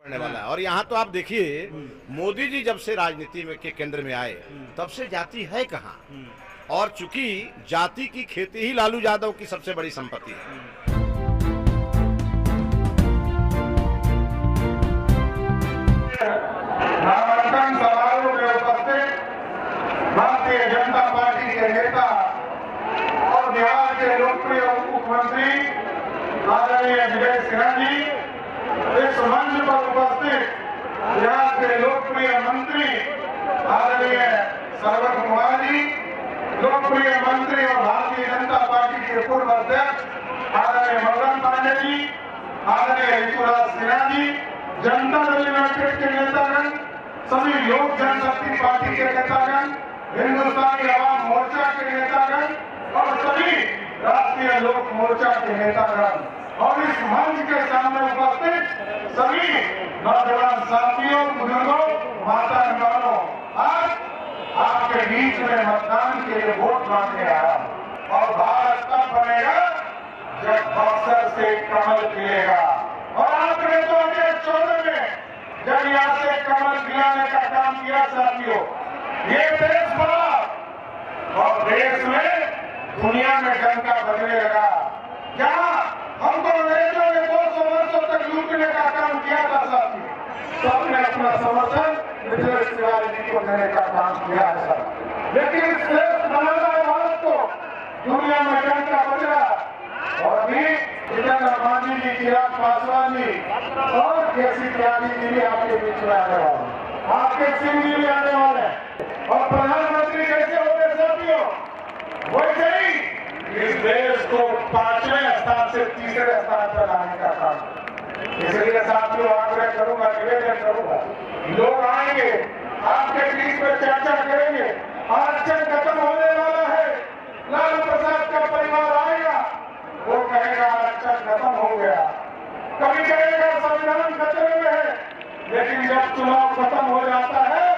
पड़ने वाला है। और यहाँ तो आप देखिए, मोदी जी जब से राजनीति में के केंद्र में आए तब से जाति है कहाँ। और चूंकि जाति की खेती ही लालू यादव की सबसे बड़ी संपत्ति है। नामांकन समारोह में उपस्थित भारतीय जनता पार्टी के नेता और बिहार के लोकप्रिय उप मुख्यमंत्री आदरणीय विजय सिन्हा जी, इस मंच पर उपस्थित बिहार के लोकप्रिय मंत्री आदरणीय सरवर कुमार जी, लोकप्रिय मंत्री और भारतीय जनता पार्टी के पूर्व अध्यक्ष आदरणीय मदन पांडे जी, आदरणीय ऋतुराज सिन्हा जी, जनता दल यूनाइटेड के नेतागण, सभी लोक जनशक्ति पार्टी के नेतागण, हिंदुस्तानी आवाम मोर्चा के नेतागण और सभी राष्ट्रीय लोक मोर्चा के नेतागण और इस मंच के सामने उपस्थित सभी नौजवान साथियों, बुजुर्गों, माता बहनों, आज आपके बीच में मतदान के लिए वोट मांगने आया और भारत तब बनेगा जब बक्सर से कमल खिलेगा। और आपने 2014 में जब यहाँ से कमल खिलाने का काम किया साथियों, ये देश बड़ा और देश में दुनिया में डंका बजने लगा। क्या हमको अंग्रेजों ने 200 वर्षों तक लूटने का काम किया था साथियों, तो हमने अपना समर्थन मिथिलेश तिवारी जी को देने का काम किया है सर। लेकिन इस देश बनाना है भारत को, दुनिया में डंका बज रहा। और अभी जितेंद्र मांझी जी, चिराग पासवान जी और केसी त्यागी जी भी आपके बीच में आने वाले, आपके सिंह जी भी आने वाले और प्रधानमंत्री कैसे होंगे साथियों, वैसे ही इस देश को 5वें स्थान से 3रे स्थान पर लाने का काम। इसलिए साथियों आग्रह करूंगा, निवेदन करूंगा, लोग आएंगे आपके बीच में चर्चा करेंगे। आरक्षण खत्म होने वाला है, लालू प्रसाद का परिवार आएगा, वो कहेगा आरक्षण खत्म हो गया, कभी कहेगा संविधान खतरे में है, लेकिन जब चुनाव खत्म हो जाता है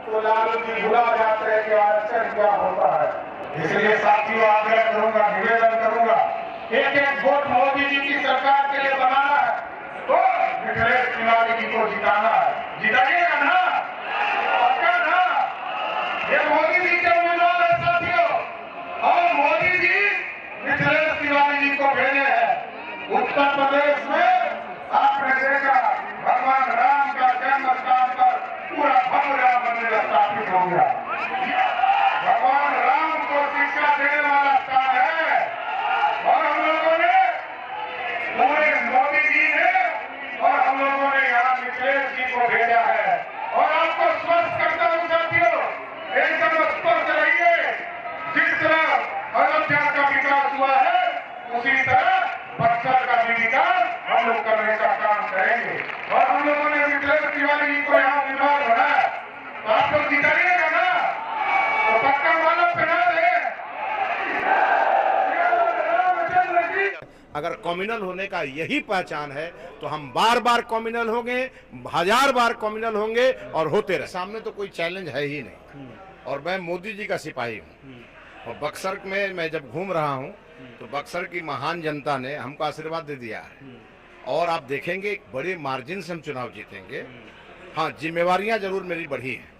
तो लालू जी भुला जाते हैं कि आरक्षण क्या होता है। इसलिए साथियों आग्रह करूंगा, निवेदन करूंगा, एक वोट मोदी जी की सरकार के लिए बनाना है तो मिथिलेश तिवारी जी को जिताना है। जिताइएगा ना, पक्का ना? ये मोदी जी के उम्मीदवार है साथियों और मोदी जी मिथिलेश तिवारी जी को भेजे हैं। उत्तर प्रदेश में आपने देखा भगवान राम का जन्म स्थान पर पूरा भव्य राम मंदिर स्थापित हो गया। भगवान राम को शिक्षा देने वाला स्थान है और हम लोगों ने, पूरे मोदी जी ने और हम लोगों ने यहाँ मिथिलेश जी को भेजा है। और आपको स्वस्थ करता हूँ साथियों, एकदम स्वस्थ रहिए। जिस तरह अयोध्या का विकास हुआ है उसी तरह बक्सर का भी विकास हम लोग करने का काम करेंगे। और हम लोगों ने मिथिलेश तिवारी जी को यहाँ विभाग बनाया तो आप लोग जिताइएगा ना, तो पक्का मानो पहना दे। अगर कम्युनल होने का यही पहचान है तो हम बार बार कम्युनल होंगे, 1000 बार कम्युनल होंगे और होते रहे। सामने तो कोई चैलेंज है ही नहीं और मैं मोदी जी का सिपाही हूँ। और बक्सर में मैं जब घूम रहा हूँ तो बक्सर की महान जनता ने हमको आशीर्वाद दे दिया है और आप देखेंगे एक बड़े मार्जिन से हम चुनाव जीतेंगे। हाँ, जिम्मेवारियां जरूर मेरी बढ़ी हैं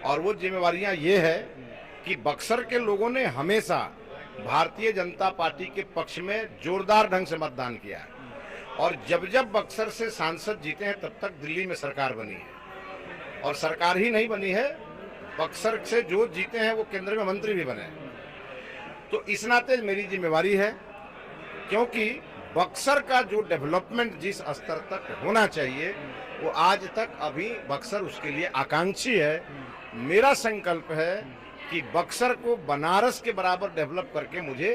और वो जिम्मेवारियां ये है कि बक्सर के लोगों ने हमेशा भारतीय जनता पार्टी के पक्ष में जोरदार ढंग से मतदान किया है और जब जब बक्सर से सांसद जीते हैं तब तक दिल्ली में सरकार बनी है और सरकार ही नहीं बनी है, बक्सर से जो जीते हैं वो केंद्र में मंत्री भी बने हैं। तो इस नाते मेरी जिम्मेवारी है, क्योंकि बक्सर का जो डेवलपमेंट जिस स्तर तक होना चाहिए वो आज तक अभी बक्सर उसके लिए आकांक्षी है। मेरा संकल्प है कि बक्सर को बनारस के बराबर डेवलप करके मुझे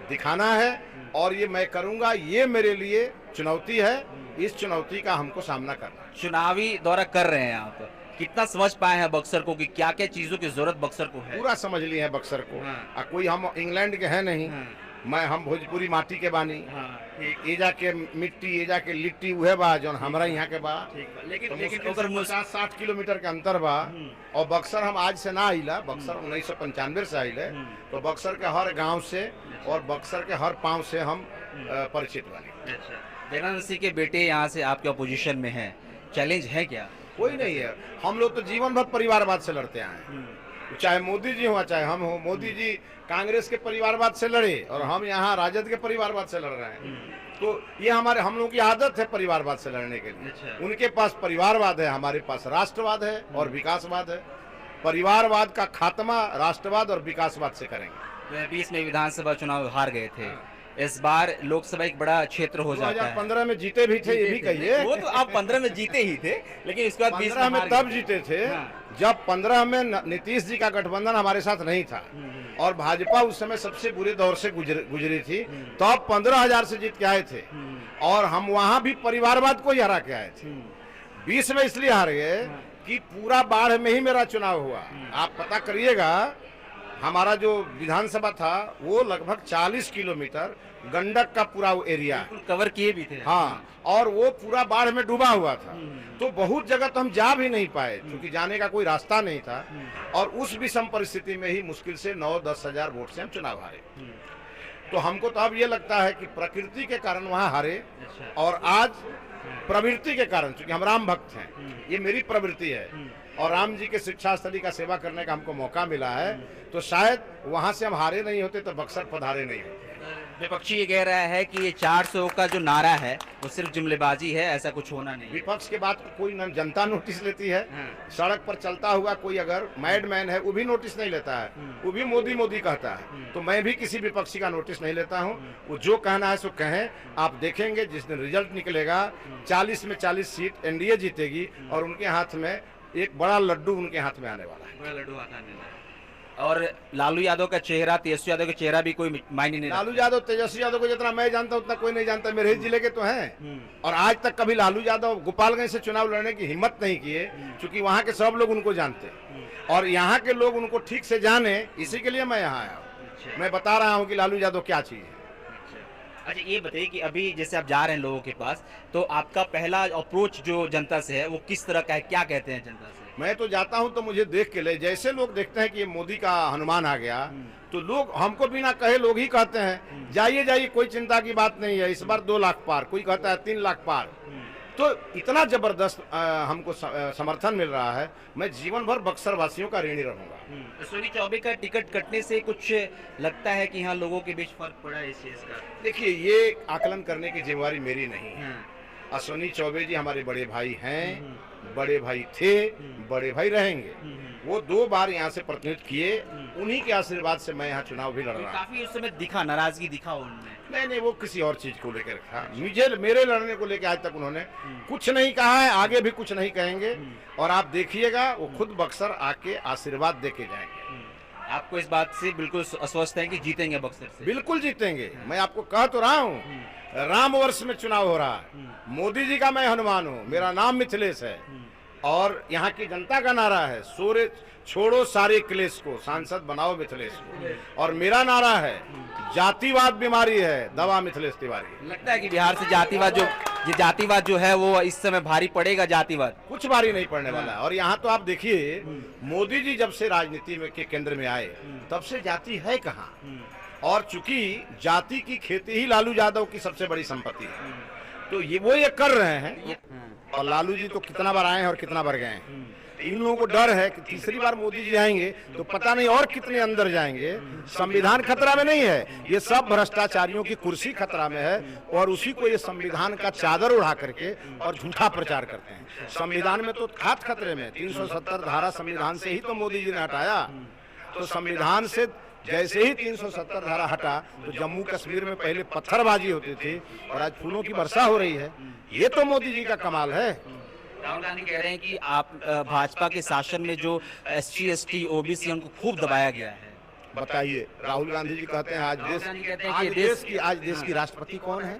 दिखाना है और ये मैं करूंगा। ये मेरे लिए चुनौती है, इस चुनौती का हमको सामना करना है। चुनावी दौरा कर रहे हैं आप, कितना समझ पाए हैं बक्सर को कि क्या क्या चीजों की जरूरत बक्सर को है? पूरा समझ लिए हैं बक्सर को। हाँ। कोई हम इंग्लैंड के हैं नहीं। हम भोजपुरी माटी के बानी। एजा के मिट्टी, एजा के लिट्टी उहे बा जो हमरा यहाँ के बा। लेकिन तो लेकिन 50-60 किलोमीटर के अंतर बा। और बक्सर हम आज से ना आइला, बक्सर 1995 से आइले। तो बक्सर के हर गांव से और बक्सर के हर पांव से हम परिचित बने। जगन्नाथ सिंह के बेटे यहाँ से आपके अपोजिशन में हैं, चैलेंज है क्या? कोई नहीं है। हम लोग तो जीवन भर परिवारवाद से लड़ते आए हैं, चाहे मोदी जी हो चाहे हम हो। मोदी जी कांग्रेस के परिवारवाद से लड़े और हम यहाँ राजद के परिवारवाद से लड़ रहे हैं। तो ये हम लोगों की आदत है परिवारवाद से लड़ने के लिए। अच्छा। उनके पास परिवारवाद है, हमारे पास राष्ट्रवाद है और विकासवाद है। परिवारवाद का खात्मा राष्ट्रवाद और विकासवाद से करेंगे। 20 में विधानसभा चुनाव हार गए थे, इस बार लोकसभा एक बड़ा क्षेत्र हो जाता है। 2015 में जीते भी थे, ये भी कहिए। वो तो आप 15 में जीते ही थे, लेकिन इसके बाद 20 15 में हार तब गए। जीते थे हाँ। जब 15 में नीतीश जी का गठबंधन हमारे साथ नहीं था और भाजपा उस समय सबसे बुरे दौर से गुजरी थी। तो अब 15,000 से जीत के आए थे और हम वहां भी परिवारवाद को ही हरा के आए थे। 20 में इसलिए हार गए कि पूरा बाढ़ में ही मेरा चुनाव हुआ। आप पता करिएगा, हमारा जो विधानसभा था वो लगभग 40 किलोमीटर गंडक का पूरा वो एरिया है। कवर किए भी थे। हाँ, और वो पूरा बाढ़ में डूबा हुआ था। तो बहुत जगह तो हम जा भी नहीं पाए क्योंकि जाने का कोई रास्ता नहीं था। और उस विषम परिस्थिति में ही मुश्किल से 9-10 हजार वोट से हम चुनाव हारे। तो हमको तो अब ये लगता है कि प्रकृति के कारण वहाँ हारे और आज प्रवृत्ति के कारण, क्योंकि हम राम भक्त हैं, ये मेरी प्रवृत्ति है और राम जी के शिक्षा स्थली का सेवा करने का हमको मौका मिला है। तो शायद वहां से हम हारे नहीं होते तो बक्सर पधारे नहीं होते। विपक्षी ये कह रहा है कि ये 400 का जो नारा है वो सिर्फ जुमलेबाजी है, ऐसा कुछ होना नहीं है। विपक्ष के बात कोई जनता नोटिस लेती है। हाँ। सड़क पर चलता हुआ कोई अगर मैडमैन है वो भी नोटिस नहीं लेता है, वो भी मोदी मोदी कहता है। तो मैं भी किसी विपक्षी का नोटिस नहीं लेता हूँ। वो जो कहना है सो कहें। आप देखेंगे जिस दिन रिजल्ट निकलेगा 40 में 40 सीट एनडीए जीतेगी और उनके हाथ में एक बड़ा लड्डू उनके हाथ में आने वाला है। बड़ा लड्डू आता है। और लालू यादव का चेहरा, तेजस्वी यादव का चेहरा भी कोई मायने नहीं लालू यादव तेजस्वी यादव को जितना मैं जानता हूँ उतना कोई नहीं जानता। मेरे ही जिले के तो हैं और आज तक कभी लालू यादव गोपालगंज से चुनाव लड़ने की हिम्मत नहीं किए क्योंकि वहाँ के सब लोग उनको जानते हैं और यहाँ के लोग उनको ठीक से जाने, इसी के लिए मैं यहाँ आया हूँ। मैं बता रहा हूँ कि लालू यादव क्या चीज है। अच्छा, ये बताइए कि अभी जैसे आप जा रहे हैं लोगों के पास, तो आपका पहला अप्रोच जो जनता से है वो किस तरह का है, क्या कहते हैं जनता से? मैं तो जाता हूं तो मुझे देख के ले, जैसे लोग देखते हैं कि ये मोदी का हनुमान आ गया तो लोग हमको बिना कहे लोग ही कहते हैं जाइए जाइए, कोई चिंता की बात नहीं है, इस बार 2 लाख पार, कोई कहता है 3 लाख पार। तो इतना जबरदस्त हमको समर्थन मिल रहा है। मैं जीवन भर बक्सर वासियों का ऋणी रहूंगा। अश्विनी चौबे का टिकट कटने से कुछ लगता है कि यहाँ लोगों के बीच फर्क पड़ा है इस चीज का? देखिए, ये आकलन करने की जिम्मेवारी मेरी नहीं है। अश्विनी चौबे जी हमारे बड़े भाई हैं, बड़े भाई थे, बड़े भाई रहेंगे। वो 2 बार यहाँ से प्रतिनिधित्व किए, उन्हीं के आशीर्वाद से मैं यहाँ चुनाव भी लड़ रहा हूँ। काफी उस समय दिखा, नाराजगी दिखा उनमें। नहीं, वो किसी और चीज को लेकर रखा। मेरे लड़ने को लेकर आज तक उन्होंने कुछ नहीं कहा है, आगे भी कुछ नहीं कहेंगे। और आप देखिएगा वो खुद बक्सर आके आशीर्वाद देके जाएंगे। आपको इस बात से बिल्कुल अस्वस्थ है कि जीतेंगे बक्सर से? बिल्कुल जीतेंगे। मैं आपको कह तो रहा हूँ, राम वर्ष में चुनाव हो रहा है। मोदी जी का मैं हनुमान हूँ, मेरा नाम मिथिलेश है और यहाँ की जनता का नारा है छोड़ो सारे क्लेश को, सांसद बनाओ मिथिलेश को। और मेरा नारा है जातिवाद बीमारी है, दवा मिथिलेश तिवारी। लगता है कि बिहार से जातिवाद जो है वो इस समय भारी पड़ेगा? जातिवाद कुछ भारी नहीं पड़ने वाला है। और यहाँ तो आप देखिए, मोदी जी जब से राजनीति में के केंद्र में आए तब से जाति है कहाँ। और चूंकि जाति की खेती ही लालू यादव की सबसे बड़ी संपत्ति है, तो ये कर रहे हैं। और लालू जी तो कितना बार आए हैं और कितना बार गए हैं। इन लोगों को डर है कि तीसरी बार मोदी जी आएंगे तो पता नहीं और कितने अंदर जाएंगे। संविधान खतरा में नहीं है, ये सब भ्रष्टाचारियों की कुर्सी खतरा में है और उसी को ये संविधान का चादर उड़ा करके और झूठा प्रचार करते हैं। संविधान में तो खास खतरे में 370 धारा संविधान से ही तो मोदी जी ने हटाया। तो संविधान से जैसे ही 370 धारा हटा तो जम्मू कश्मीर में पहले पत्थरबाजी होती थी और आज फूलों की वर्षा हो रही है। ये तो मोदी जी का कमाल है। राहुल गांधी कह रहे हैं कि आप भाजपा के शासन में जो SC ST OBC उनको खूब दबाया गया है। बताइए, राहुल गांधी जी कहते हैं आज देश की राष्ट्रपति कौन है?